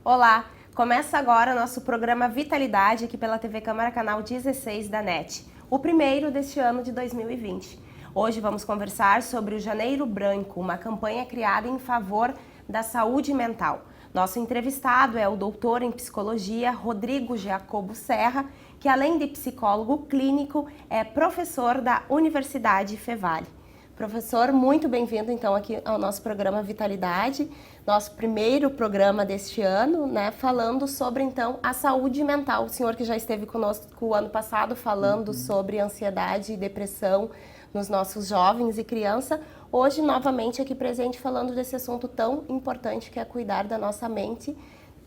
Olá, começa agora o nosso programa Vitalidade aqui pela TV Câmara Canal 16 da NET, o primeiro deste ano de 2020. Hoje vamos conversar sobre o Janeiro Branco, uma campanha criada em favor da saúde mental. Nosso entrevistado é o doutor em psicologia Rodrigo Jacobo Serra, que além de psicólogo clínico, é professor da Universidade Fevale. Professor, muito bem-vindo então aqui ao nosso programa Vitalidade, nosso primeiro programa deste ano, né, falando sobre então a saúde mental. O senhor que já esteve conosco o ano passado falando sobre ansiedade e depressão nos nossos jovens e crianças, hoje novamente aqui presente falando desse assunto tão importante que é cuidar da nossa mente,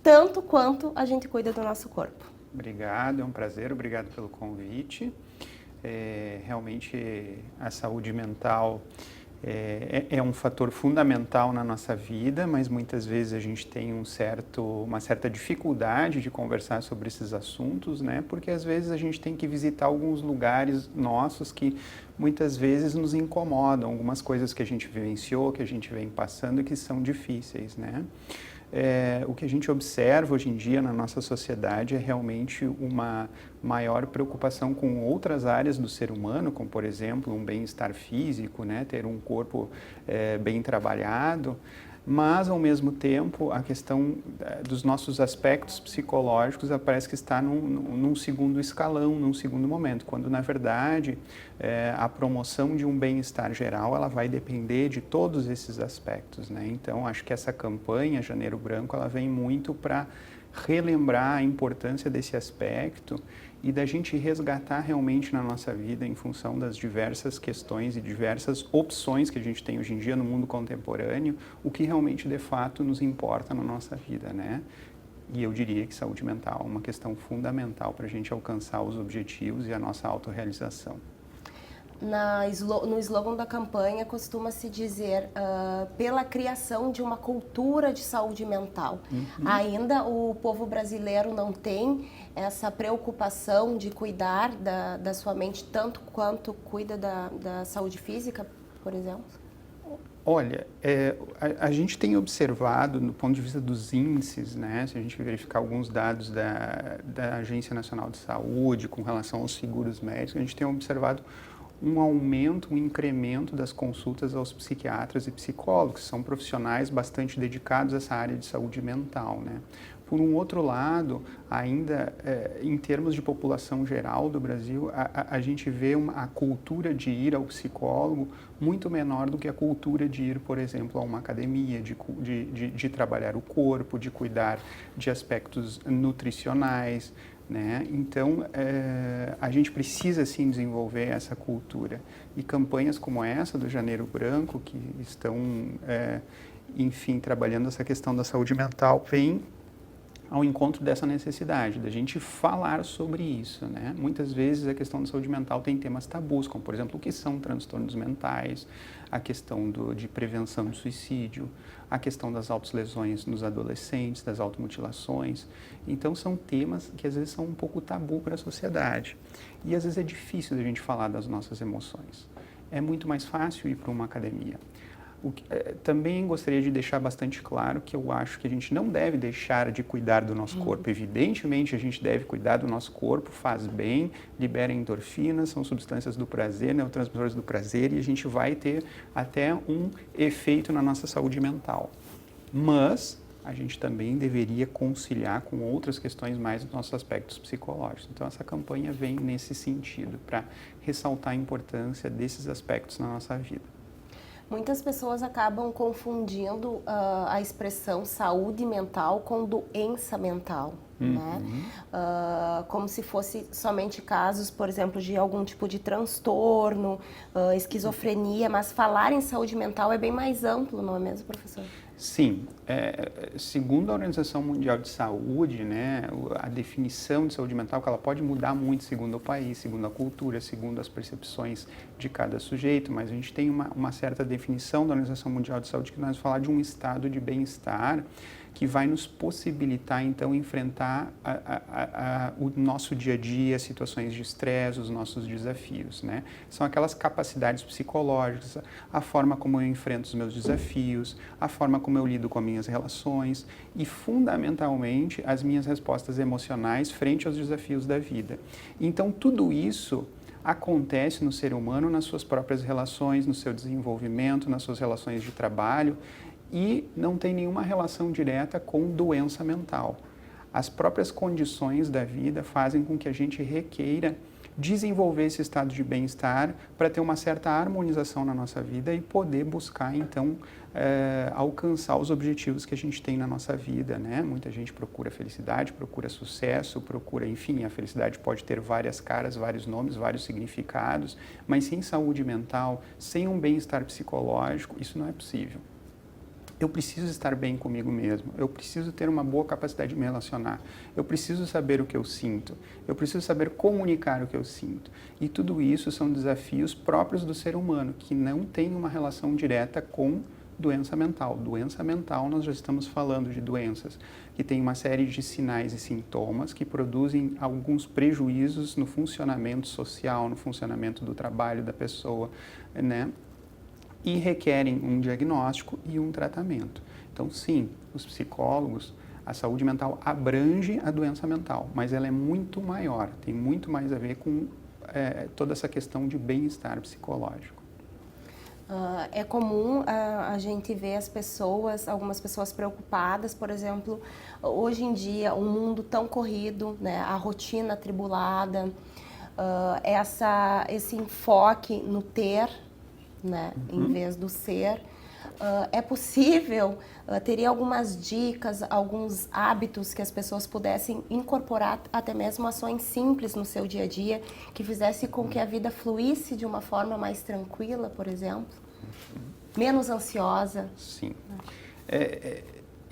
tanto quanto a gente cuida do nosso corpo. Obrigado, é um prazer, obrigado pelo convite. Realmente a saúde mental é um fator fundamental na nossa vida, mas muitas vezes a gente tem uma certa dificuldade de conversar sobre esses assuntos, né? Porque às vezes a gente tem que visitar alguns lugares nossos que muitas vezes nos incomodam, algumas coisas que a gente vivenciou, que a gente vem passando e que são difíceis, né? O que a gente observa hoje em dia na nossa sociedade é realmente uma maior preocupação com outras áreas do ser humano, como, por exemplo, um bem-estar físico, né? Ter um corpo bem trabalhado, mas, ao mesmo tempo, a questão dos nossos aspectos psicológicos parece que está num segundo escalão, num segundo momento, quando, na verdade, a promoção de um bem-estar geral, ela vai depender de todos esses aspectos, né? Então, acho que essa campanha, Janeiro Branco, ela vem muito para relembrar a importância desse aspecto e da gente resgatar realmente na nossa vida, em função das diversas questões e diversas opções que a gente tem hoje em dia no mundo contemporâneo, o que realmente de fato nos importa na nossa vida, né? E eu diria que saúde mental é uma questão fundamental para a gente alcançar os objetivos e a nossa autorrealização. No slogan da campanha costuma-se dizer pela criação de uma cultura de saúde mental. Ainda o povo brasileiro não tem essa preocupação de cuidar da sua mente tanto quanto cuida da saúde física, por exemplo? Olha, a gente tem observado, do ponto de vista dos índices, né, se a gente verificar alguns dados da Agência Nacional de Saúde com relação aos seguros médicos, a gente tem observado um aumento, um incremento das consultas aos psiquiatras e psicólogos, que são profissionais bastante dedicados a essa área de saúde mental, né? Por um outro lado, ainda em termos de população geral do Brasil, a gente vê a cultura de ir ao psicólogo muito menor do que a cultura de ir, por exemplo, a uma academia, de trabalhar o corpo, de cuidar de aspectos nutricionais, né? Então, a gente precisa sim desenvolver essa cultura. E campanhas como essa do Janeiro Branco, que estão, enfim, trabalhando essa questão da saúde mental, vem ao encontro dessa necessidade, da gente falar sobre isso, né? Muitas vezes a questão da saúde mental tem temas tabus, como, por exemplo, o que são transtornos mentais, a questão de prevenção de suicídio, a questão das autolesões nos adolescentes, das automutilações. Então, são temas que às vezes são um pouco tabu para a sociedade. E às vezes é difícil a gente falar das nossas emoções. É muito mais fácil ir para uma academia. Também gostaria de deixar bastante claro que eu acho que a gente não deve deixar de cuidar do nosso corpo. Evidentemente, a gente deve cuidar do nosso corpo, faz bem, libera endorfinas, são substâncias do prazer, neurotransmissores do prazer, e a gente vai ter até um efeito na nossa saúde mental. Mas a gente também deveria conciliar com outras questões mais dos nossos aspectos psicológicos. Então, essa campanha vem nesse sentido, para ressaltar a importância desses aspectos na nossa vida. Muitas pessoas acabam confundindo a expressão saúde mental com doença mental, né? Como se fosse somente casos, por exemplo, de algum tipo de transtorno, esquizofrenia, mas falar em saúde mental é bem mais amplo, não é mesmo, professor? Sim, segundo a Organização Mundial de Saúde, né, a definição de saúde mental, que ela pode mudar muito segundo o país, segundo a cultura, segundo as percepções de cada sujeito, mas a gente tem uma certa definição da Organização Mundial de Saúde que nós vamos falar de um estado de bem-estar que vai nos possibilitar, então, enfrentar o nosso dia a dia, situações de estresse, os nossos desafios, né? São aquelas capacidades psicológicas, a forma como eu enfrento os meus desafios, a forma como eu lido com minhas relações e, fundamentalmente, as minhas respostas emocionais frente aos desafios da vida. Então, tudo isso acontece no ser humano nas suas próprias relações, no seu desenvolvimento, nas suas relações de trabalho e não tem nenhuma relação direta com doença mental. As próprias condições da vida fazem com que a gente requeira desenvolver esse estado de bem-estar para ter uma certa harmonização na nossa vida e poder buscar, então, alcançar os objetivos que a gente tem na nossa vida, né? Muita gente procura felicidade, procura sucesso, procura, enfim, a felicidade pode ter várias caras, vários nomes, vários significados, mas sem saúde mental, sem um bem-estar psicológico, isso não é possível. Eu preciso estar bem comigo mesmo, eu preciso ter uma boa capacidade de me relacionar, eu preciso saber o que eu sinto, eu preciso saber comunicar o que eu sinto. E tudo isso são desafios próprios do ser humano, que não tem uma relação direta com doença mental. Doença mental, nós já estamos falando de doenças que têm uma série de sinais e sintomas que produzem alguns prejuízos no funcionamento social, no funcionamento do trabalho da pessoa, né? E requerem um diagnóstico e um tratamento. Então, sim, os psicólogos, a saúde mental abrange a doença mental, mas ela é muito maior, tem muito mais a ver com toda essa questão de bem-estar psicológico. É comum a gente ver algumas pessoas preocupadas, por exemplo, hoje em dia, um mundo tão corrido, né, a rotina atribulada, esse enfoque no ter, né, em vez do ser. É possível, teria algumas dicas, alguns hábitos que as pessoas pudessem incorporar, até mesmo ações simples no seu dia a dia, que fizesse com que a vida fluísse de uma forma mais tranquila, por exemplo? Menos ansiosa? Sim.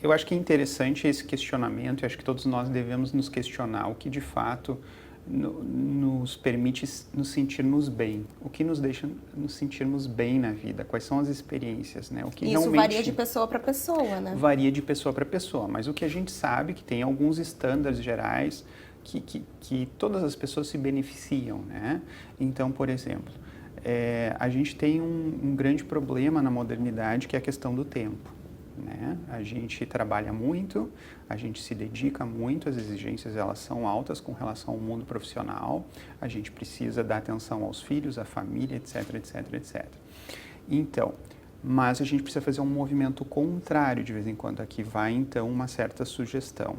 Eu acho que é interessante esse questionamento, eu acho que todos nós devemos nos questionar o que de fato nos permite nos sentirmos bem, o que nos deixa nos sentirmos bem na vida, quais são as experiências, né? O que isso realmente varia de pessoa para pessoa, né? Varia de pessoa para pessoa, mas o que a gente sabe que tem alguns estándares gerais que todas as pessoas se beneficiam, né? Então, por exemplo, a gente tem um grande problema na modernidade que é a questão do tempo. Né? A gente trabalha muito, a gente se dedica muito, as exigências elas são altas com relação ao mundo profissional, a gente precisa dar atenção aos filhos, à família, etc, etc, etc. Então, mas a gente precisa fazer um movimento contrário de vez em quando. Aqui vai então uma certa sugestão.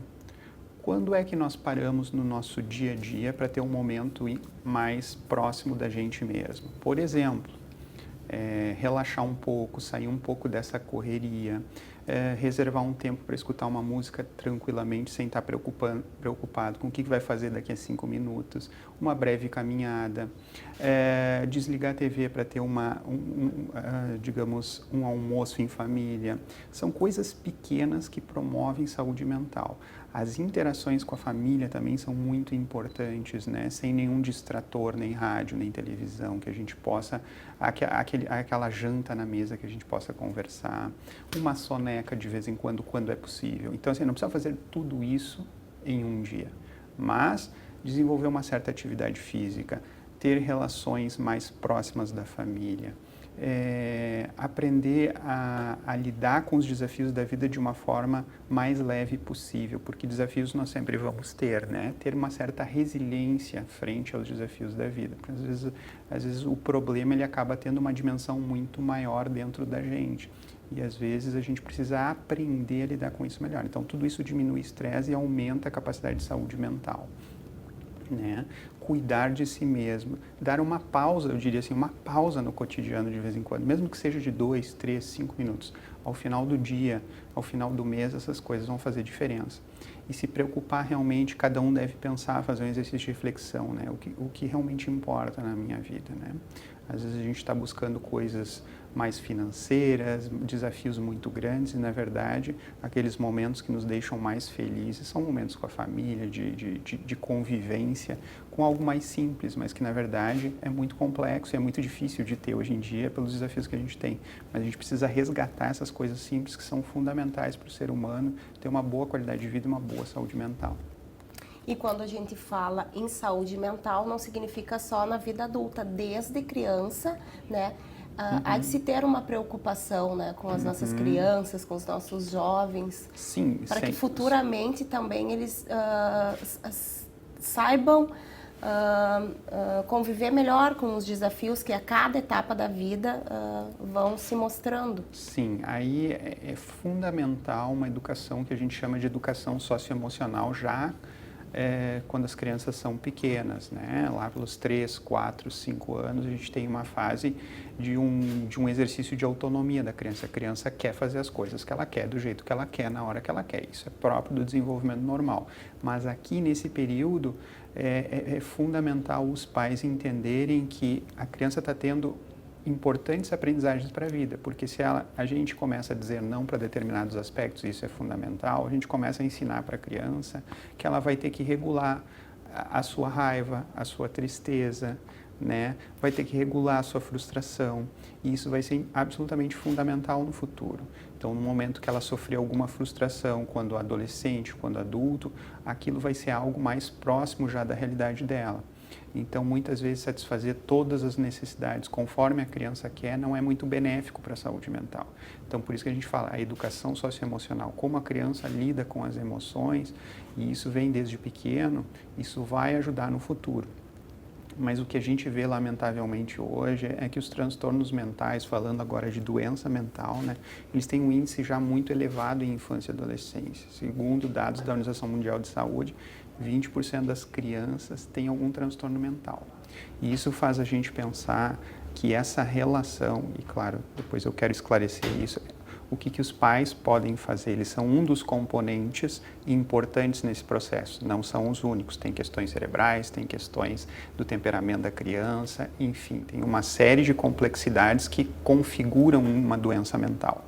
Quando é que nós paramos no nosso dia a dia para ter um momento mais próximo da gente mesmo? Por exemplo, relaxar um pouco, sair um pouco dessa correria, reservar um tempo para escutar uma música tranquilamente, sem estar preocupado com o que vai fazer daqui a 5 minutos, uma breve caminhada, desligar a TV para ter digamos, um almoço em família. São coisas pequenas que promovem saúde mental. As interações com a família também são muito importantes, né? Sem nenhum distrator, nem rádio, nem televisão, que a gente possa, aquela janta na mesa que a gente possa conversar, uma soneca de vez em quando é possível. Então, assim, não precisa fazer tudo isso em um dia, mas desenvolver uma certa atividade física, ter relações mais próximas da família, aprender a lidar com os desafios da vida de uma forma mais leve possível, porque desafios nós sempre vamos ter, né? Ter uma certa resiliência frente aos desafios da vida, porque às vezes o problema ele acaba tendo uma dimensão muito maior dentro da gente e às vezes a gente precisa aprender a lidar com isso melhor. Então tudo isso diminui o estresse e aumenta a capacidade de saúde mental. Né? Cuidar de si mesmo, dar uma pausa, eu diria assim, uma pausa no cotidiano de vez em quando, mesmo que seja de 2, 3, 5 minutos. Ao final do dia, ao final do mês, essas coisas vão fazer diferença. E se preocupar realmente, cada um deve pensar, fazer um exercício de reflexão, né? O que realmente importa na minha vida, né? Às vezes a gente está buscando coisas mais financeiras, desafios muito grandes e, na verdade, aqueles momentos que nos deixam mais felizes são momentos com a família, de convivência, com algo mais simples, mas que, na verdade, é muito complexo e é muito difícil de ter hoje em dia pelos desafios que a gente tem. Mas a gente precisa resgatar essas coisas simples que são fundamentais para o ser humano ter uma boa qualidade de vida e uma boa saúde mental. E quando a gente fala em saúde mental, não significa só na vida adulta, desde criança, né? há de se ter uma preocupação, né, com as nossas crianças, com os nossos jovens, Sim, para que futuramente também eles saibam conviver melhor com os desafios que a cada etapa da vida vão se mostrando. Sim, aí é fundamental uma educação que a gente chama de educação socioemocional já quando as crianças são pequenas, né? Lá pelos 3, 4, 5 anos a gente tem uma fase de um exercício de autonomia da criança. A criança quer fazer as coisas que ela quer, do jeito que ela quer, na hora que ela quer. Isso é próprio do desenvolvimento normal. Mas aqui nesse período é fundamental os pais entenderem que a criança está tendo importantes aprendizagens para a vida, porque se a gente começa a dizer não para determinados aspectos, isso é fundamental, a gente começa a ensinar para a criança que ela vai ter que regular a sua raiva, a sua tristeza, né? Vai ter que regular a sua frustração, e isso vai ser absolutamente fundamental no futuro. Então, no momento que ela sofrer alguma frustração, quando adolescente, quando adulto, aquilo vai ser algo mais próximo já da realidade dela. Então, muitas vezes, satisfazer todas as necessidades conforme a criança quer não é muito benéfico para a saúde mental. Então, por isso que a gente fala, a educação socioemocional, como a criança lida com as emoções, e isso vem desde pequeno, isso vai ajudar no futuro. Mas o que a gente vê, lamentavelmente, hoje é que os transtornos mentais, falando agora de doença mental, né, eles têm um índice já muito elevado em infância e adolescência. Segundo dados da Organização Mundial de Saúde, 20% das crianças têm algum transtorno mental. E isso faz a gente pensar que essa relação, e claro, depois eu quero esclarecer isso, o que os pais podem fazer. Eles são um dos componentes importantes nesse processo, não são os únicos. Tem questões cerebrais, tem questões do temperamento da criança, enfim, tem uma série de complexidades que configuram uma doença mental.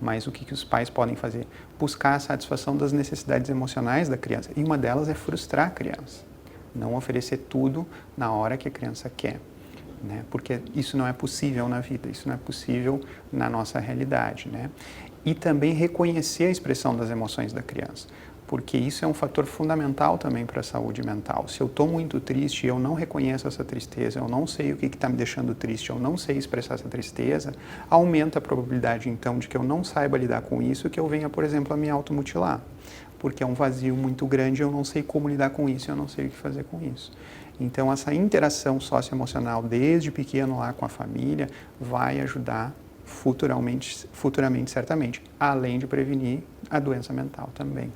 Mas o que os pais podem fazer? Buscar a satisfação das necessidades emocionais da criança. E uma delas é frustrar a criança. Não oferecer tudo na hora que a criança quer. Né? Porque isso não é possível na vida, isso não é possível na nossa realidade. Né? E também reconhecer a expressão das emoções da criança. Porque isso é um fator fundamental também para a saúde mental. Se eu estou muito triste e eu não reconheço essa tristeza, eu não sei o que está me deixando triste, eu não sei expressar essa tristeza, aumenta a probabilidade, então, de que eu não saiba lidar com isso e que eu venha, por exemplo, a me automutilar. Porque é um vazio muito grande, eu não sei como lidar com isso, eu não sei o que fazer com isso. Então, essa interação socioemocional desde pequeno lá com a família vai ajudar futuramente, certamente, além de prevenir a doença mental também.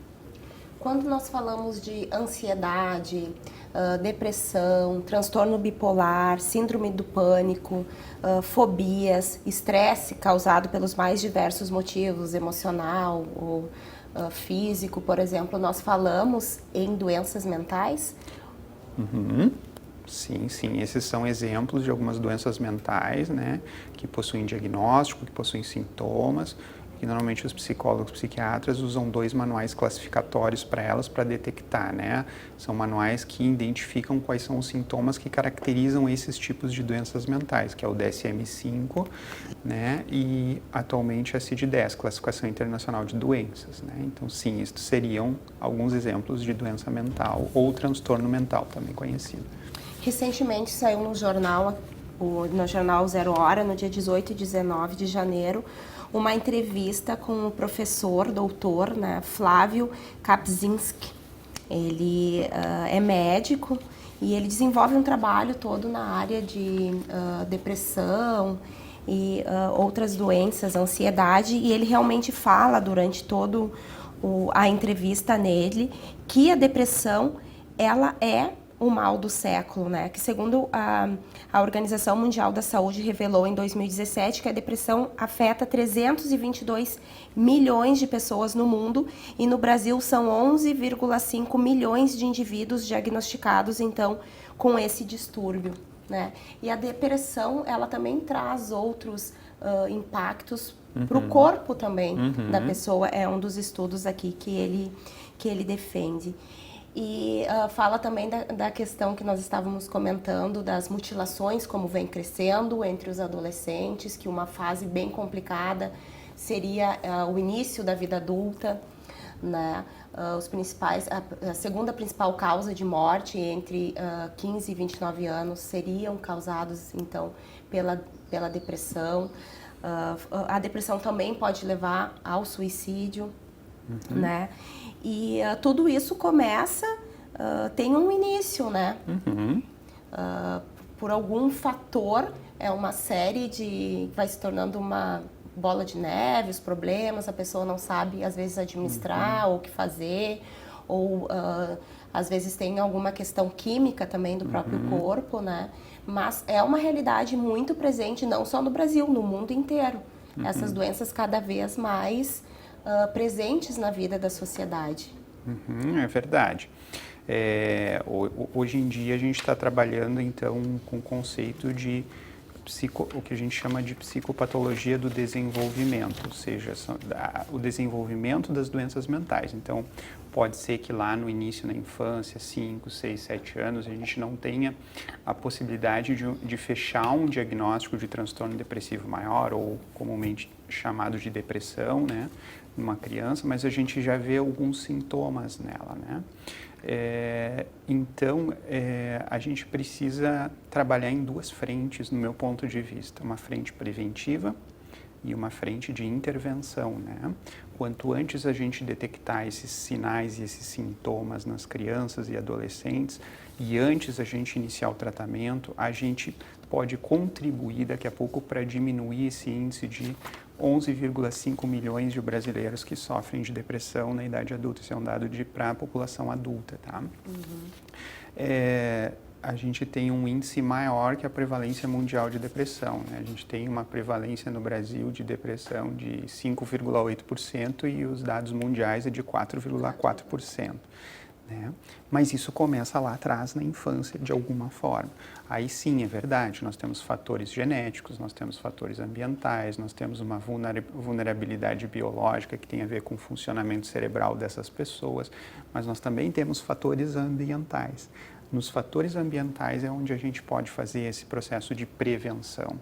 Quando nós falamos de ansiedade, depressão, transtorno bipolar, síndrome do pânico, fobias, estresse causado pelos mais diversos motivos, emocional ou físico, por exemplo, nós falamos em doenças mentais? Sim, sim. Esses são exemplos de algumas doenças mentais, né, que possuem diagnóstico, que possuem sintomas, que normalmente os psicólogos, psiquiatras usam 2 manuais classificatórios para elas para detectar, né? São manuais que identificam quais são os sintomas que caracterizam esses tipos de doenças mentais, que é o DSM-5, né? E atualmente a CID-10, Classificação Internacional de Doenças, né? Então, sim, estes seriam alguns exemplos de doença mental ou transtorno mental, também conhecido. Recentemente saiu no jornal 0 Hora, no dia 18 e 19 de janeiro, uma entrevista com o professor, doutor, né, Flávio Kapczynski. Ele é médico e ele desenvolve um trabalho todo na área de depressão e outras doenças, ansiedade, e ele realmente fala durante toda a entrevista nele que a depressão, ela é o mal do século, né? Que segundo a Organização Mundial da Saúde revelou em 2017 que a depressão afeta 322 milhões de pessoas no mundo e no Brasil são 11,5 milhões de indivíduos diagnosticados, então, com esse distúrbio, né? E a depressão, ela também traz outros impactos para o corpo também da pessoa, é um dos estudos aqui que ele defende. E fala também da questão que nós estávamos comentando, das mutilações, como vem crescendo entre os adolescentes, que uma fase bem complicada seria o início da vida adulta. né? A segunda principal causa de morte entre 15 e 29 anos seriam causados, então, pela depressão. A depressão também pode levar ao suicídio, né? E tudo isso tem um início, né? Por algum fator, é uma série vai se tornando uma bola de neve, os problemas, a pessoa não sabe, às vezes, administrar ou o que fazer, ou às vezes tem alguma questão química também do próprio corpo, né? Mas é uma realidade muito presente, não só no Brasil, no mundo inteiro. Essas doenças cada vez mais presentes na vida da sociedade. É verdade. Hoje em dia a gente está trabalhando então com o conceito de o que a gente chama de psicopatologia do desenvolvimento, ou seja, o desenvolvimento das doenças mentais. Então, pode ser que lá no início, na infância, 5, 6, 7 anos, a gente não tenha a possibilidade de fechar um diagnóstico de transtorno depressivo maior, ou comumente chamado de depressão, né, numa criança, mas a gente já vê alguns sintomas nela, né? Então, a gente precisa trabalhar em duas frentes, no meu ponto de vista. Uma frente preventiva e uma frente de intervenção, né? Quanto antes a gente detectar esses sinais e esses sintomas nas crianças e adolescentes, e antes a gente iniciar o tratamento, a gente pode contribuir daqui a pouco para diminuir esse índice de 11,5 milhões de brasileiros que sofrem de depressão na idade adulta. Isso é um dado para a população adulta, tá? A gente tem um índice maior que a prevalência mundial de depressão, né? A gente tem uma prevalência no Brasil de depressão de 5,8% e os dados mundiais é de 4,4%. Né? Mas isso começa lá atrás, na infância, de alguma forma. Aí sim, é verdade, nós temos fatores genéticos, nós temos fatores ambientais, nós temos uma vulnerabilidade biológica que tem a ver com o funcionamento cerebral dessas pessoas, mas nós também temos fatores ambientais. Nos fatores ambientais é onde a gente pode fazer esse processo de prevenção,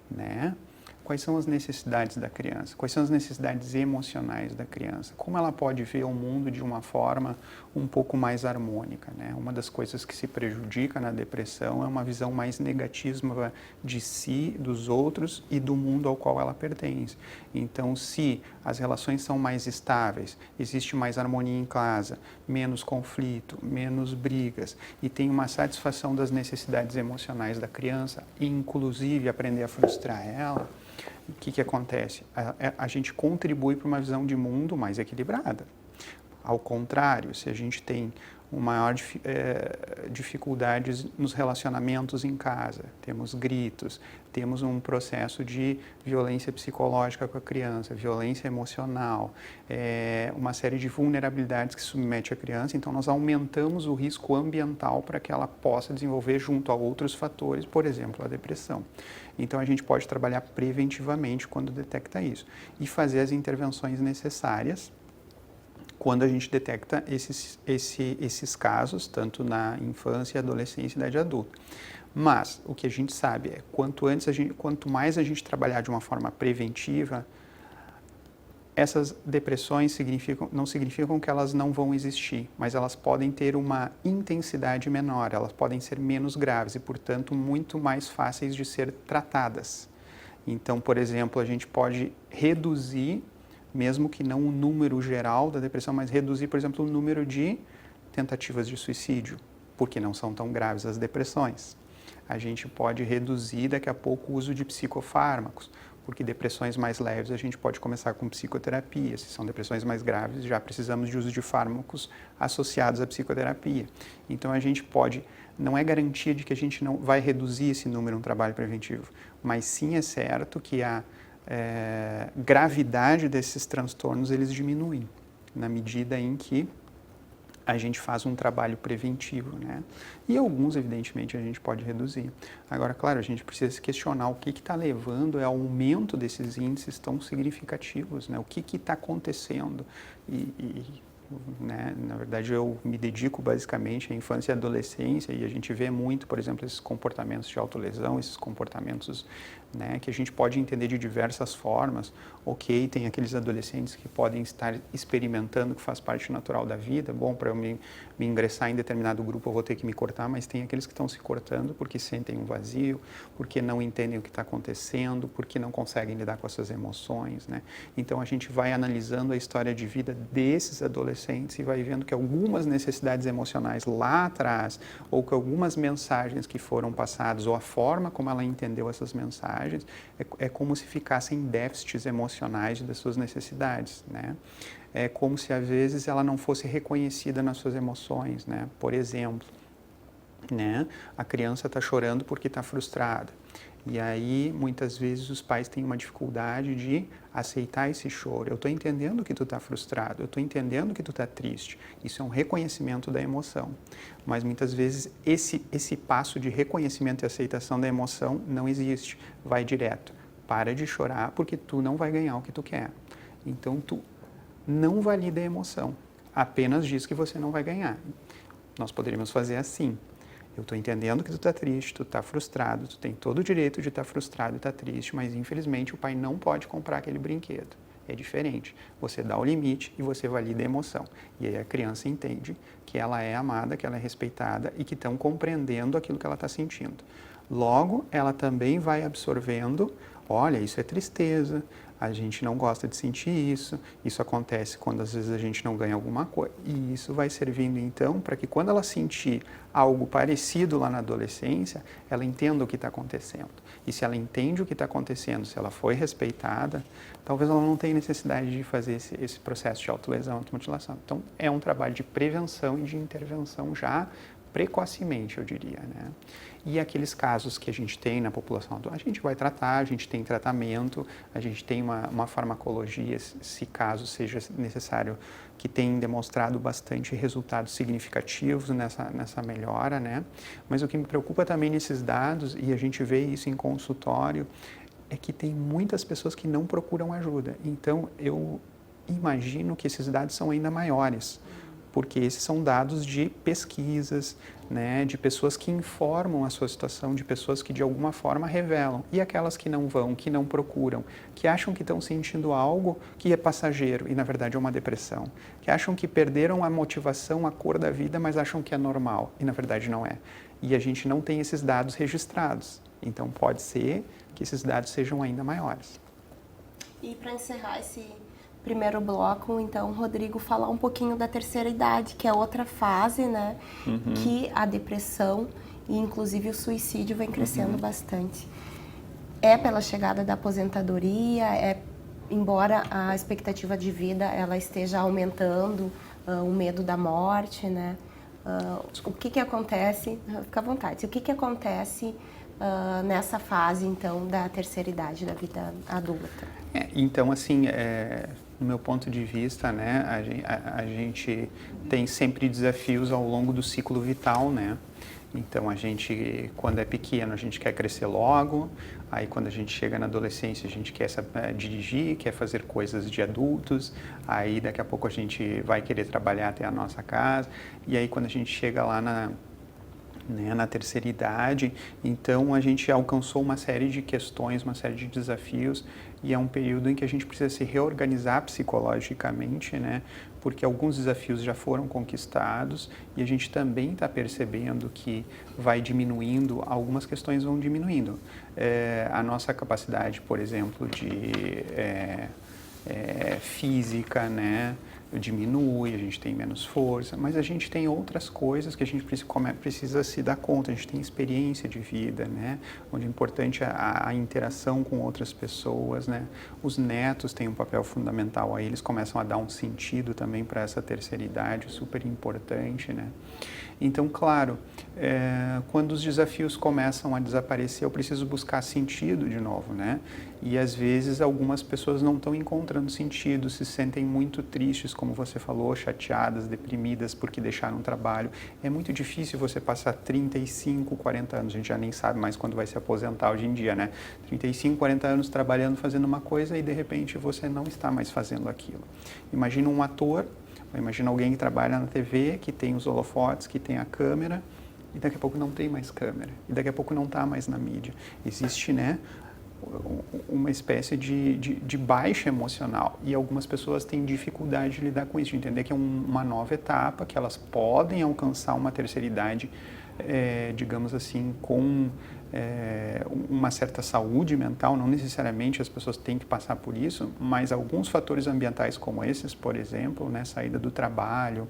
né? Quais são as necessidades da criança? Quais são as necessidades emocionais da criança? Como ela pode ver o mundo de uma forma um pouco mais harmônica, né? Uma das coisas que se prejudica na depressão é uma visão mais negativa de si, dos outros e do mundo ao qual ela pertence. Então, se as relações são mais estáveis, existe mais harmonia em casa, menos conflito, menos brigas e tem uma satisfação das necessidades emocionais da criança, inclusive aprender a frustrar ela, o que acontece? A gente contribui para uma visão de mundo mais equilibrada. Ao contrário, se a gente tem dificuldades nos relacionamentos em casa, temos gritos, temos um processo de violência psicológica com a criança, violência emocional, uma série de vulnerabilidades que submete a criança, então nós aumentamos o risco ambiental para que ela possa desenvolver junto a outros fatores, por exemplo, a depressão. Então a gente pode trabalhar preventivamente quando detecta isso e fazer as intervenções necessárias quando a gente detecta esses casos, tanto na infância, adolescência e idade adulta. Mas o que a gente sabe é quanto mais a gente trabalhar de uma forma preventiva, essas depressões não significam que elas não vão existir, mas elas podem ter uma intensidade menor, elas podem ser menos graves e, portanto, muito mais fáceis de ser tratadas. Então, por exemplo, a gente pode reduzir, mesmo que não o número geral da depressão, mas reduzir, por exemplo, o número de tentativas de suicídio, porque não são tão graves as depressões. A gente pode reduzir daqui a pouco o uso de psicofármacos, porque depressões mais leves a gente pode começar com psicoterapia. Se são depressões mais graves, já precisamos de uso de fármacos associados à psicoterapia. Então a gente pode, não é garantia de que a gente não vai reduzir esse número no trabalho preventivo, mas sim é certo que a gravidade desses transtornos eles diminuem, na medida em que a gente faz um trabalho preventivo, né? E alguns, evidentemente, a gente pode reduzir. Agora, claro, a gente precisa se questionar o que está levando ao aumento desses índices tão significativos, né? O que está acontecendo? E né? Na verdade, eu me dedico basicamente à infância e adolescência e a gente vê muito, por exemplo, esses comportamentos de autolesão, esses comportamentos, né, que a gente pode entender de diversas formas. Ok, tem aqueles adolescentes que podem estar experimentando, que faz parte natural da vida. Bom, para eu me ingressar em determinado grupo eu vou ter que me cortar, mas tem aqueles que estão se cortando porque sentem um vazio, porque não entendem o que está acontecendo, porque não conseguem lidar com as suas emoções, né? Então a gente vai analisando a história de vida desses adolescentes e vai vendo que algumas necessidades emocionais lá atrás, ou que algumas mensagens que foram passadas, ou a forma como ela entendeu essas mensagens, é como se ficassem déficits emocionais das suas necessidades, né? É como se às vezes ela não fosse reconhecida nas suas emoções, né? Por exemplo, né? A criança está chorando porque está frustrada. E aí, muitas vezes, os pais têm uma dificuldade de aceitar esse choro. Eu estou entendendo que tu está frustrado, eu estou entendendo que tu está triste. Isso é um reconhecimento da emoção. Mas, muitas vezes, esse passo de reconhecimento e aceitação da emoção não existe. Vai direto. Para de chorar porque tu não vai ganhar o que tu quer. Então, tu não valida a emoção. Apenas diz que você não vai ganhar. Nós poderíamos fazer assim. Eu estou entendendo que tu está triste, tu está frustrado, tu tem todo o direito de estar frustrado e estar triste, mas infelizmente o pai não pode comprar aquele brinquedo. É diferente. Você dá o limite e você valida a emoção. E aí a criança entende que ela é amada, que ela é respeitada e que estão compreendendo aquilo que ela está sentindo. Logo, ela também vai absorvendo, olha, isso é tristeza, a gente não gosta de sentir isso acontece quando às vezes a gente não ganha alguma coisa. E isso vai servindo então para que quando ela sentir algo parecido lá na adolescência, ela entenda o que está acontecendo. E se ela entende o que está acontecendo, se ela foi respeitada, talvez ela não tenha necessidade de fazer esse processo de autolesão, automutilação. Então, é um trabalho de prevenção e de intervenção já precocemente, eu diria, né? E aqueles casos que a gente tem na população adulta, a gente vai tratar, a gente tem tratamento, a gente tem uma farmacologia, se caso seja necessário, que tem demonstrado bastante resultados significativos nessa melhora, né? Mas o que me preocupa também nesses dados, e a gente vê isso em consultório, é que tem muitas pessoas que não procuram ajuda. Então, eu imagino que esses dados são ainda maiores, porque esses são dados de pesquisas, né, de pessoas que informam a sua situação, de pessoas que de alguma forma revelam. E aquelas que não vão, que não procuram, que acham que estão sentindo algo que é passageiro e na verdade é uma depressão, que acham que perderam a motivação, a cor da vida, mas acham que é normal e na verdade não é. E a gente não tem esses dados registrados, então pode ser que esses dados sejam ainda maiores. E para encerrar esse primeiro bloco, então, Rodrigo, falar um pouquinho da terceira idade, que é outra fase, né? Que a depressão e inclusive o suicídio vem crescendo bastante. É pela chegada da aposentadoria, embora a expectativa de vida ela esteja aumentando, o medo da morte, né? O que acontece, fica à vontade, o que acontece nessa fase, então, da terceira idade da vida adulta? Então, assim, no meu ponto de vista, né, a gente tem sempre desafios ao longo do ciclo vital, né? Então, a gente, quando é pequeno, a gente quer crescer logo, aí quando a gente chega na adolescência, a gente quer dirigir, quer fazer coisas de adultos, aí daqui a pouco a gente vai querer trabalhar até a nossa casa, e aí quando a gente chega lá na terceira idade, então a gente alcançou uma série de questões, uma série de desafios, e é um período em que a gente precisa se reorganizar psicologicamente, né? Porque alguns desafios já foram conquistados e a gente também está percebendo que vai diminuindo, algumas questões vão diminuindo. A nossa capacidade, por exemplo, de física, né? Diminui, a gente tem menos força, mas a gente tem outras coisas que a gente precisa se dar conta, a gente tem experiência de vida, né? Onde é importante a interação com outras pessoas, né? Os netos têm um papel fundamental aí, eles começam a dar um sentido também para essa terceira idade, super importante, né? Então, claro, quando os desafios começam a desaparecer, eu preciso buscar sentido de novo, né? E às vezes algumas pessoas não estão encontrando sentido, se sentem muito tristes, como você falou, chateadas, deprimidas porque deixaram o trabalho. É muito difícil você passar 35, 40 anos, a gente já nem sabe mais quando vai se aposentar hoje em dia, né? 35, 40 anos trabalhando, fazendo uma coisa e de repente você não está mais fazendo aquilo. Imagina um ator Imagina alguém que trabalha na TV, que tem os holofotes, que tem a câmera, e daqui a pouco não tem mais câmera, e daqui a pouco não está mais na mídia. Existe, né, uma espécie de baixa emocional, e algumas pessoas têm dificuldade de lidar com isso, de entender que é uma nova etapa, que elas podem alcançar uma terceira idade, digamos assim, com uma certa saúde mental. Não necessariamente as pessoas têm que passar por isso, mas alguns fatores ambientais como esses, por exemplo, né, saída do trabalho,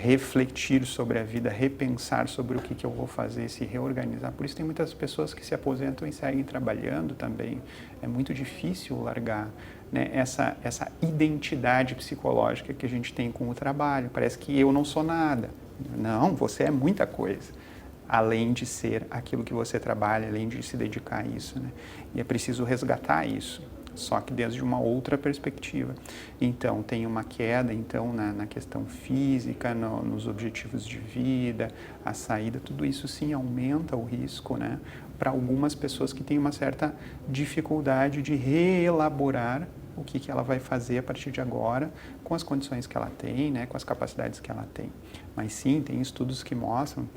refletir sobre a vida, repensar sobre o que eu vou fazer, se reorganizar. Por isso tem muitas pessoas que se aposentam e seguem trabalhando também. É muito difícil largar, né, essa identidade psicológica que a gente tem com o trabalho. Parece que eu não sou nada. Não, você é muita coisa, além de ser aquilo que você trabalha, além de se dedicar a isso, né? E é preciso resgatar isso, só que desde uma outra perspectiva. Então, tem uma queda então, na questão física, nos objetivos de vida, a saída, tudo isso sim aumenta o risco, né? Para algumas pessoas que têm uma certa dificuldade de reelaborar o que ela vai fazer a partir de agora, com as condições que ela tem, né, com as capacidades que ela tem. Mas sim, tem estudos que mostram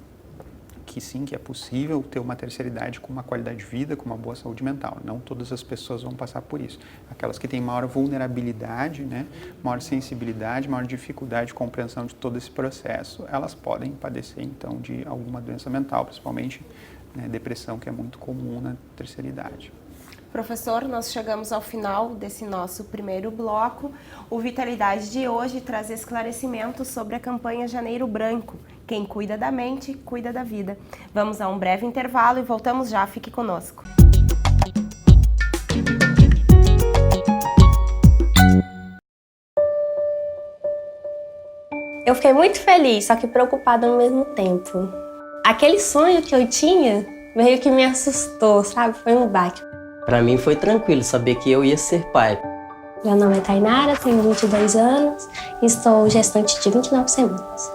que sim, que é possível ter uma terceira idade com uma qualidade de vida, com uma boa saúde mental. Não todas as pessoas vão passar por isso. Aquelas que têm maior vulnerabilidade, né, maior sensibilidade, maior dificuldade de compreensão de todo esse processo, elas podem padecer, então, de alguma doença mental, principalmente, né, depressão, que é muito comum na terceira idade. Professor, nós chegamos ao final desse nosso primeiro bloco. O Vitalidade de hoje traz esclarecimentos sobre a campanha Janeiro Branco. Quem cuida da mente, cuida da vida. Vamos a um breve intervalo e voltamos já. Fique conosco. Eu fiquei muito feliz, só que preocupada ao mesmo tempo. Aquele sonho que eu tinha meio que me assustou, sabe? Foi um baque. Para mim foi tranquilo saber que eu ia ser pai. Meu nome é Tainara, tenho 22 anos e estou gestante de 29 semanas.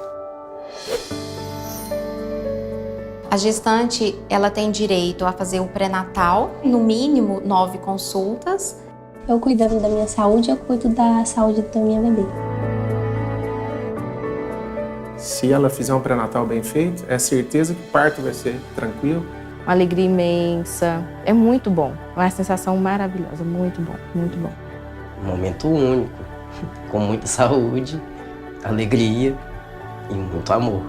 A gestante, ela tem direito a fazer o pré-natal, no mínimo 9 consultas. Eu cuidando da minha saúde, eu cuido da saúde da minha bebê. Se ela fizer um pré-natal bem feito, é certeza que o parto vai ser tranquilo. Uma alegria imensa, é muito bom, uma sensação maravilhosa, muito bom, muito bom. Um momento único, com muita saúde, alegria e muito amor.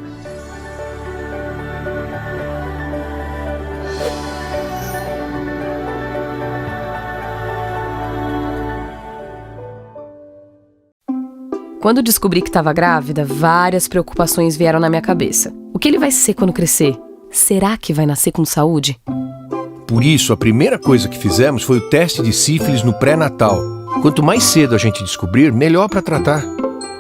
Quando descobri que estava grávida, várias preocupações vieram na minha cabeça. O que ele vai ser quando crescer? Será que vai nascer com saúde? Por isso, a primeira coisa que fizemos foi o teste de sífilis no pré-natal. Quanto mais cedo a gente descobrir, melhor para tratar.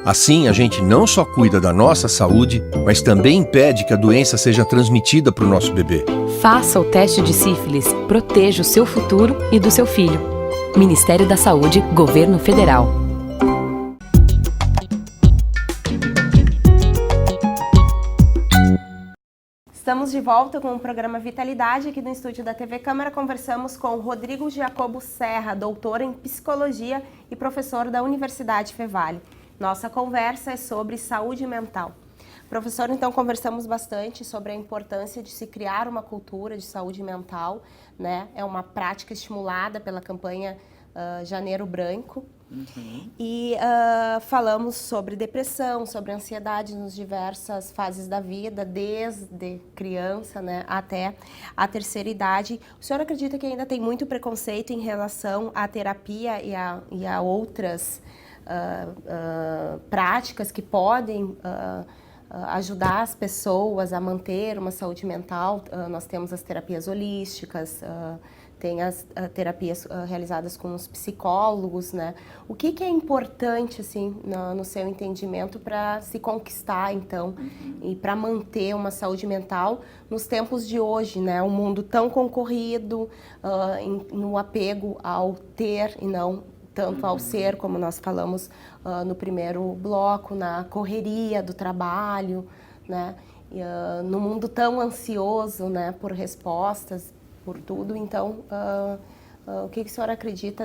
Assim, a gente não só cuida da nossa saúde, mas também impede que a doença seja transmitida para o nosso bebê. Faça o teste de sífilis, proteja o seu futuro e do seu filho. Ministério da Saúde, Governo Federal. Estamos de volta com o programa Vitalidade. Aqui no estúdio da TV Câmara conversamos com Rodrigo Jacobo Serra, doutor em Psicologia e professor da Universidade Fevale. Nossa conversa é sobre saúde mental. Professor, então conversamos bastante sobre a importância de se criar uma cultura de saúde mental, né? É uma prática estimulada pela campanha Janeiro Branco. E falamos sobre depressão, sobre ansiedade nas diversas fases da vida, desde criança, né, até a terceira idade. O senhor acredita que ainda tem muito preconceito em relação à terapia e a outras práticas que podem ajudar as pessoas a manter uma saúde mental? Nós temos as terapias holísticas, tem as terapias realizadas com os psicólogos, né? O que é importante, assim, no seu entendimento, para se conquistar, então, e para manter uma saúde mental nos tempos de hoje, né? Um mundo tão concorrido, no apego ao ter e não tanto ao ser, como nós falamos no primeiro bloco, na correria do trabalho, né? E, no mundo tão ansioso, né, por respostas, por tudo. Então, O que o senhor acredita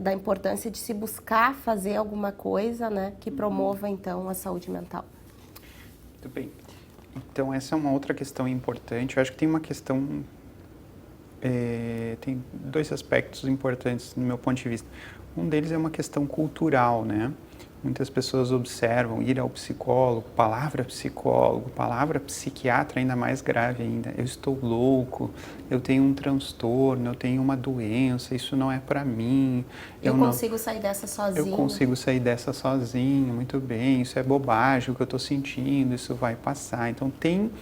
da importância de se buscar fazer alguma coisa, né, que promova, então, a saúde mental? Muito bem. Então, essa é uma outra questão importante. Eu acho que tem uma questão... tem dois aspectos importantes no meu ponto de vista. Um deles é uma questão cultural, né? Muitas pessoas observam ir ao psicólogo, palavra psiquiatra ainda mais grave ainda. Eu estou louco, eu tenho um transtorno, eu tenho uma doença, isso não é para mim. Eu consigo sair dessa sozinho. Eu consigo sair dessa sozinho, muito bem, isso é bobagem, o que eu estou sentindo, isso vai passar. Então tem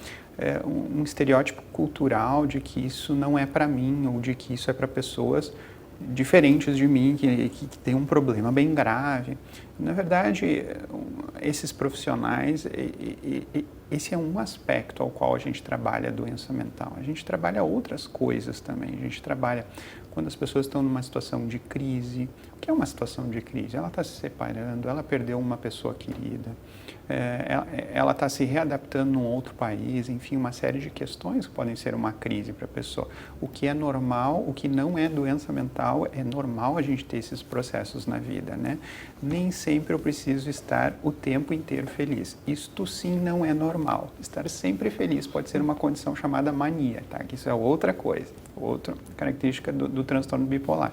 um estereótipo cultural de que isso não é para mim, ou de que isso é para pessoas diferentes de mim, que tem um problema bem grave. Na verdade, esses profissionais, esse é um aspecto ao qual a gente trabalha a doença mental. A gente trabalha outras coisas também. A gente trabalha quando as pessoas estão numa situação de crise. O que é uma situação de crise? Ela está se separando, ela perdeu uma pessoa querida, ela está se readaptando num outro país, enfim, uma série de questões que podem ser uma crise para a pessoa. O que é normal, o que não é doença mental, é normal a gente ter esses processos na vida, né? Nem sempre eu preciso estar o tempo inteiro feliz. Isto sim não é normal. Estar sempre feliz pode ser uma condição chamada mania, tá? Que isso é outra coisa, outra característica do transtorno bipolar.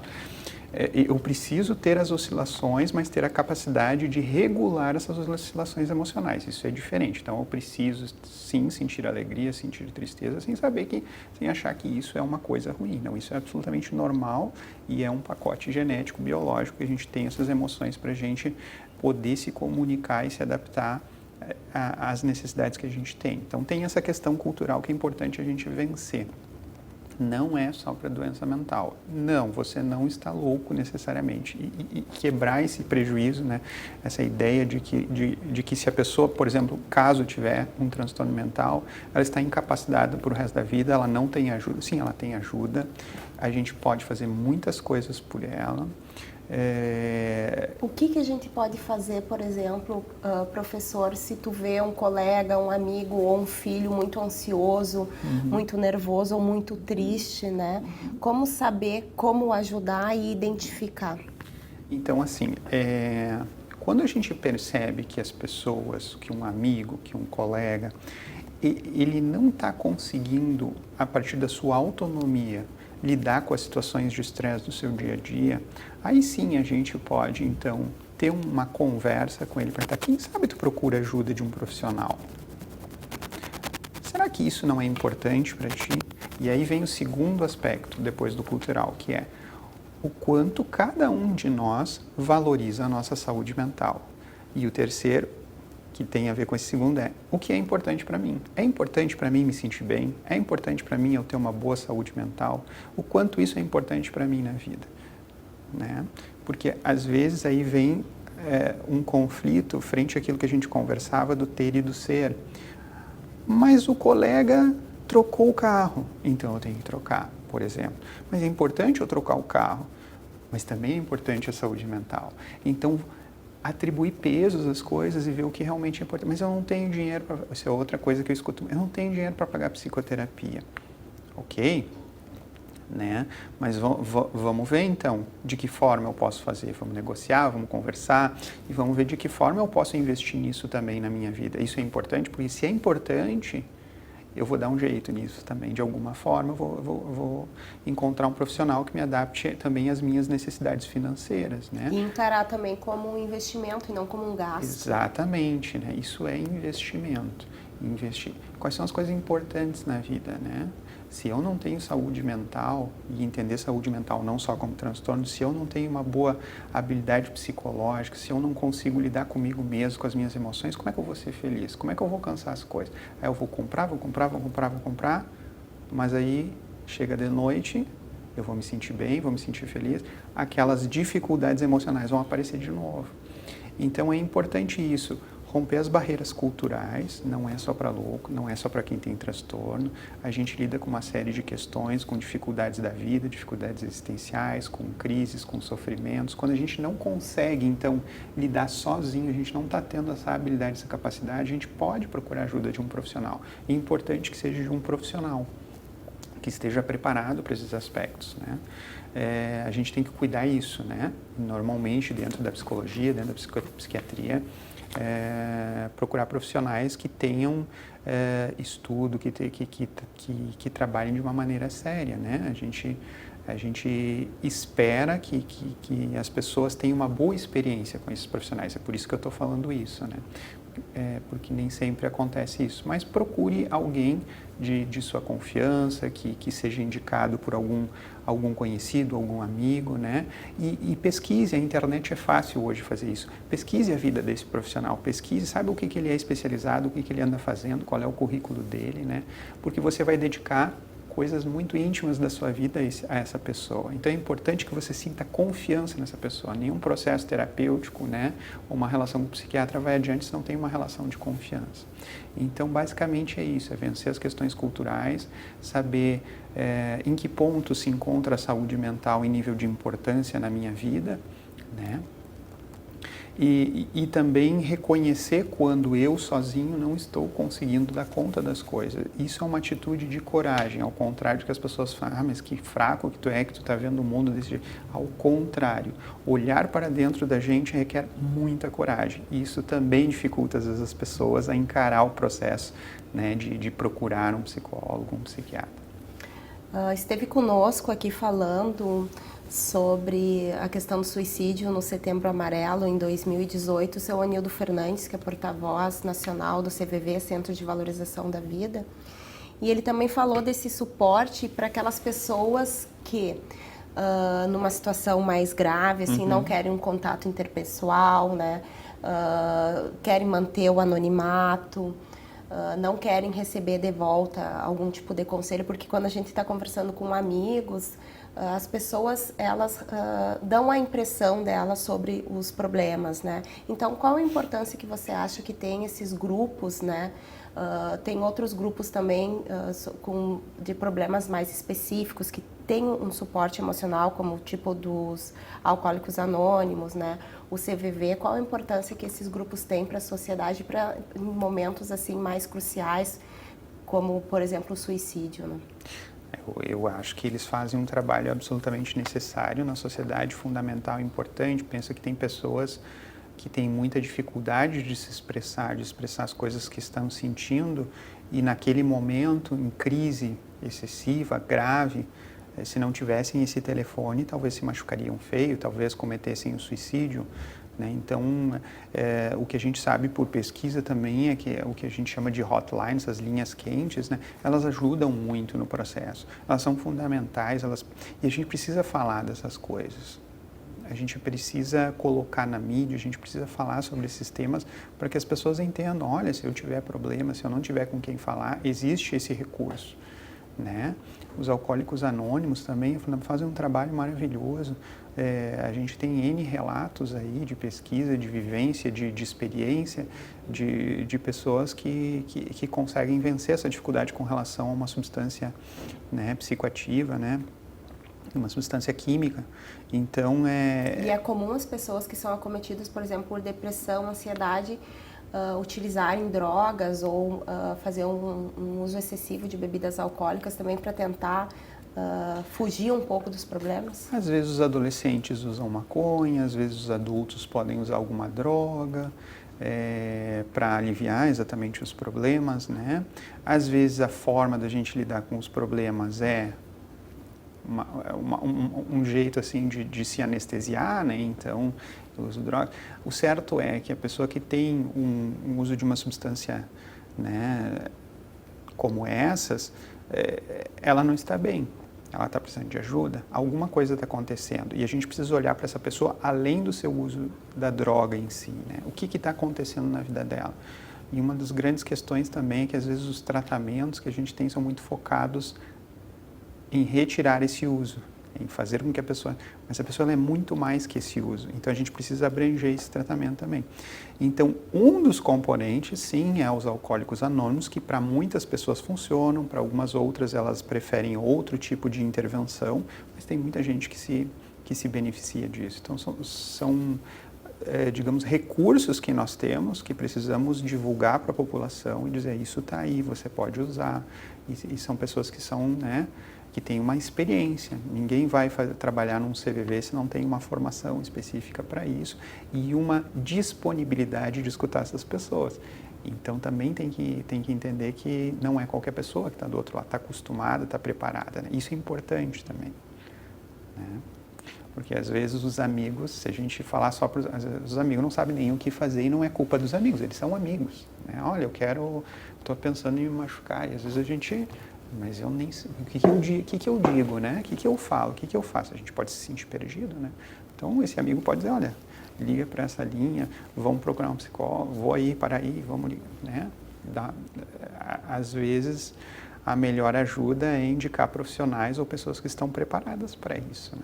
Eu preciso ter as oscilações, mas ter a capacidade de regular essas oscilações emocionais. Isso é diferente. Então, eu preciso, sim, sentir alegria, sentir tristeza, sem achar que isso é uma coisa ruim. Não, isso é absolutamente normal e é um pacote genético, biológico, que a gente tem essas emoções para a gente poder se comunicar e se adaptar às necessidades que a gente tem. Então, tem essa questão cultural que é importante a gente vencer. Não é só para doença mental. Não, você não está louco necessariamente. E quebrar esse prejuízo, né? Essa ideia de que se a pessoa, por exemplo, caso tiver um transtorno mental, ela está incapacitada para o resto da vida, ela não tem ajuda. Sim, ela tem ajuda. A gente pode fazer muitas coisas por ela. O que a gente pode fazer, por exemplo, professor, se tu vê um colega, um amigo ou um filho muito ansioso, muito nervoso ou muito triste, né? Como saber como ajudar e identificar? Então, assim, quando a gente percebe que as pessoas, que um amigo, que um colega, ele não está conseguindo, a partir da sua autonomia, lidar com as situações de estresse do seu dia a dia, aí sim a gente pode, então, ter uma conversa com ele, perguntar, quem sabe tu procura ajuda de um profissional? Será que isso não é importante para ti? E aí vem o segundo aspecto, depois do cultural, que é o quanto cada um de nós valoriza a nossa saúde mental. E o terceiro, que tem a ver com esse segundo, é o que é importante para mim. É importante para mim me sentir bem? É importante para mim eu ter uma boa saúde mental? O quanto isso é importante para mim na vida? Né? Porque às vezes aí vem um conflito frente àquilo que a gente conversava do ter e do ser. Mas o colega trocou o carro, então eu tenho que trocar, por exemplo. Mas é importante eu trocar o carro, mas também é importante a saúde mental. Então, atribuir pesos às coisas e ver o que realmente é importante. Mas eu não tenho dinheiro para... Essa é outra coisa que eu escuto. Eu não tenho dinheiro para pagar psicoterapia. Ok? Né? Mas vamos ver, então, de que forma eu posso fazer. Vamos negociar, vamos conversar e vamos ver de que forma eu posso investir nisso também na minha vida. Isso é importante, porque se é importante, eu vou dar um jeito nisso também. De alguma forma, eu vou encontrar um profissional que me adapte também às minhas necessidades financeiras, né? E encarar também como um investimento e não como um gasto. Exatamente, né? Isso é investimento. Investir. Quais são as coisas importantes na vida, né? Se eu não tenho saúde mental, e entender saúde mental não só como transtorno, se eu não tenho uma boa habilidade psicológica, se eu não consigo lidar comigo mesmo, com as minhas emoções, como é que eu vou ser feliz? Como é que eu vou alcançar as coisas? Aí eu vou comprar, mas aí chega de noite, eu vou me sentir bem, vou me sentir feliz, aquelas dificuldades emocionais vão aparecer de novo. Então é importante isso. Romper as barreiras culturais, não é só para louco, não é só para quem tem transtorno. A gente lida com uma série de questões, com dificuldades da vida, dificuldades existenciais, com crises, com sofrimentos. Quando a gente não consegue, então, lidar sozinho, a gente não está tendo essa habilidade, essa capacidade, a gente pode procurar ajuda de um profissional. É importante que seja de um profissional. que esteja preparado para esses aspectos, né? A gente tem que cuidar isso, né? Normalmente, dentro da psicologia, dentro da psiquiatria, procurar profissionais que tenham estudo, que trabalhem de uma maneira séria, né? A gente espera que as pessoas tenham uma boa experiência com esses profissionais. É por isso que eu estou falando isso, né? Porque nem sempre acontece isso. Mas procure alguém de sua confiança, que seja indicado por algum conhecido, algum amigo, né? E pesquise. A internet é fácil hoje fazer isso. Pesquise a vida desse profissional, pesquise, saiba o que ele é especializado, o que ele anda fazendo, qual é o currículo dele, né? Porque você vai dedicar coisas muito íntimas da sua vida a essa pessoa. Então é importante que você sinta confiança nessa pessoa. Nenhum processo terapêutico, né, ou uma relação com o psiquiatra vai adiante se não tem uma relação de confiança. Então, basicamente é isso, é vencer as questões culturais, saber em que ponto se encontra a saúde mental em nível de importância na minha vida, né? E também reconhecer quando eu sozinho não estou conseguindo dar conta das coisas. Isso é uma atitude de coragem, ao contrário do que as pessoas falam, mas que fraco que tu está vendo o mundo desse jeito. Ao contrário, olhar para dentro da gente requer muita coragem. E isso também dificulta, às vezes, as pessoas a encarar o processo, né, de procurar um psicólogo, um psiquiatra. Esteve conosco aqui falando sobre a questão do suicídio no Setembro Amarelo em 2018, o seu Anildo Fernandes, que é porta-voz nacional do CVV, Centro de Valorização da Vida, e ele também falou desse suporte para aquelas pessoas que, numa situação mais grave, assim, não querem um contato interpessoal, né, querem manter o anonimato, não querem receber de volta algum tipo de conselho, porque quando a gente está conversando com amigos, as pessoas, elas dão a impressão delas sobre os problemas, né? Então, qual a importância que você acha que tem esses grupos, né? Tem outros grupos também de problemas mais específicos, que tem um suporte emocional, como o tipo dos Alcoólicos Anônimos, né? O CVV, qual a importância que esses grupos têm para a sociedade, em momentos assim mais cruciais, como, por exemplo, o suicídio, né? Eu acho que eles fazem um trabalho absolutamente necessário na sociedade, fundamental e importante. Penso que tem pessoas que têm muita dificuldade de se expressar, de expressar as coisas que estão sentindo, e naquele momento, em crise excessiva, grave, se não tivessem esse telefone, talvez se machucariam feio, talvez cometessem o suicídio, né? Então, o que a gente sabe por pesquisa também é que o que a gente chama de hotlines, as linhas quentes, né? Elas ajudam muito no processo, elas são fundamentais, e a gente precisa falar dessas coisas. A gente precisa colocar na mídia, a gente precisa falar sobre esses temas para que as pessoas entendam, olha, se eu tiver problema, se eu não tiver com quem falar, existe esse recurso, né? Os Alcoólicos Anônimos também fazem um trabalho maravilhoso. A gente tem N relatos aí de pesquisa, de vivência, de experiência, de pessoas que conseguem vencer essa dificuldade com relação a uma substância, né, psicoativa, né? Uma substância química. Então, E é comum as pessoas que são acometidas, por exemplo, por depressão, ansiedade, utilizarem drogas ou fazer um uso excessivo de bebidas alcoólicas também para tentar fugir um pouco dos problemas? Às vezes os adolescentes usam maconha, às vezes os adultos podem usar alguma droga para aliviar exatamente os problemas, né? Às vezes a forma da gente lidar com os problemas é um jeito assim de se anestesiar, né? Então, eu uso drogas. O certo é que a pessoa que tem um uso de uma substância, né, como essas, ela não está bem. Ela está precisando de ajuda, alguma coisa está acontecendo. E a gente precisa olhar para essa pessoa além do seu uso da droga em si, né? O que está acontecendo na vida dela? E uma das grandes questões também é que às vezes os tratamentos que a gente tem são muito focados em retirar esse uso, em fazer com que a pessoa... Mas a pessoa ela é muito mais que esse uso, então a gente precisa abranger esse tratamento também. Então, um dos componentes, sim, é os Alcoólicos Anônimos, que para muitas pessoas funcionam, para algumas outras elas preferem outro tipo de intervenção, mas tem muita gente que se beneficia disso. Então, digamos, recursos que nós temos, que precisamos divulgar para a população e dizer, isso está aí, você pode usar. E são pessoas que são, né, que têm uma experiência. Ninguém vai trabalhar num CVV se não tem uma formação específica para isso e uma disponibilidade de escutar essas pessoas. Então também tem que entender que não é qualquer pessoa que está do outro lado, está acostumada, está preparada, né? Isso é importante também, né? Porque às vezes os amigos, se a gente falar só para os amigos, não sabem nem o que fazer e não é culpa dos amigos, eles são amigos, né? Olha, estou pensando em me machucar, e às vezes a gente, mas eu nem sei, o que eu digo, né? O que eu falo, o que eu faço? A gente pode se sentir perdido, né? Então esse amigo pode dizer, olha, liga para essa linha, vamos procurar um psicólogo, vou aí, para aí, vamos ligar, né? Às vezes a melhor ajuda é indicar profissionais ou pessoas que estão preparadas para isso, né?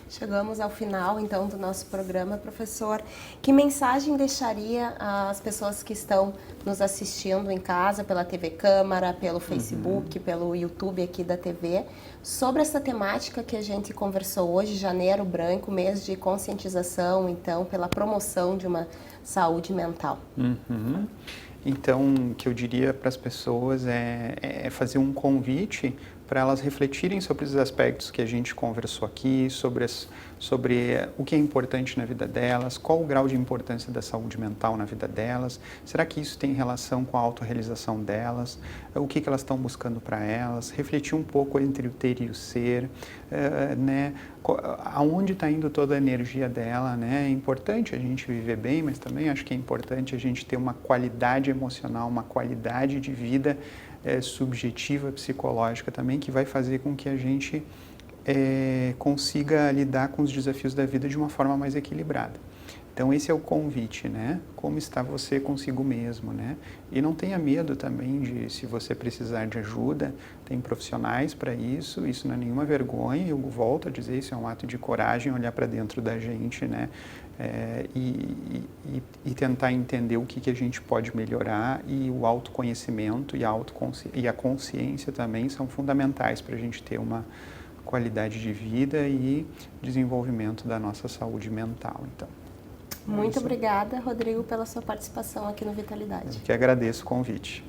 Chegamos ao final, então, do nosso programa. Professor, que mensagem deixaria às pessoas que estão nos assistindo em casa, pela TV Câmara, pelo Facebook, pelo YouTube aqui da TV, sobre essa temática que a gente conversou hoje, Janeiro Branco, mês de conscientização, então, pela promoção de uma saúde mental? Então, o que eu diria para as pessoas é fazer um convite para elas refletirem sobre os aspectos que a gente conversou aqui, sobre o que é importante na vida delas, qual o grau de importância da saúde mental na vida delas, será que isso tem relação com a autorrealização delas, o que elas estão buscando para elas, refletir um pouco entre o ter e o ser, né? Aonde está indo toda a energia dela, né? É importante a gente viver bem, mas também acho que é importante a gente ter uma qualidade emocional, uma qualidade de vida subjetiva, psicológica também, que vai fazer com que a gente consiga lidar com os desafios da vida de uma forma mais equilibrada. Então esse é o convite, né? Como está você consigo mesmo, né? E não tenha medo também de, se você precisar de ajuda, tem profissionais para isso não é nenhuma vergonha, eu volto a dizer, isso é um ato de coragem, olhar para dentro da gente, né? E tentar entender o que a gente pode melhorar, e o autoconhecimento e a consciência também são fundamentais para a gente ter uma qualidade de vida e desenvolvimento da nossa saúde mental. Então, muito obrigada, Rodrigo, pela sua participação aqui no Vitalidade. Eu que agradeço o convite.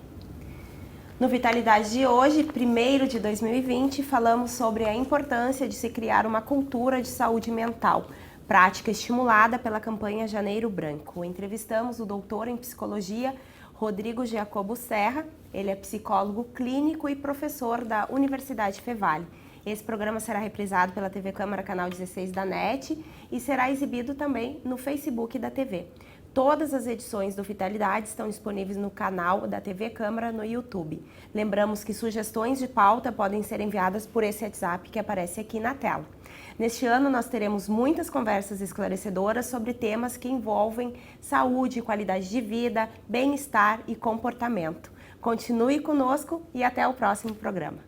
No Vitalidade de hoje, 1º de 2020, falamos sobre a importância de se criar uma cultura de saúde mental, prática estimulada pela campanha Janeiro Branco. Entrevistamos o doutor em psicologia, Rodrigo Giacobo Serra. Ele é psicólogo clínico e professor da Universidade Fevale. Esse programa será reprisado pela TV Câmara, canal 16 da NET, e será exibido também no Facebook da TV. Todas as edições do Vitalidade estão disponíveis no canal da TV Câmara no YouTube. Lembramos que sugestões de pauta podem ser enviadas por esse WhatsApp que aparece aqui na tela. Neste ano, nós teremos muitas conversas esclarecedoras sobre temas que envolvem saúde, qualidade de vida, bem-estar e comportamento. Continue conosco e até o próximo programa.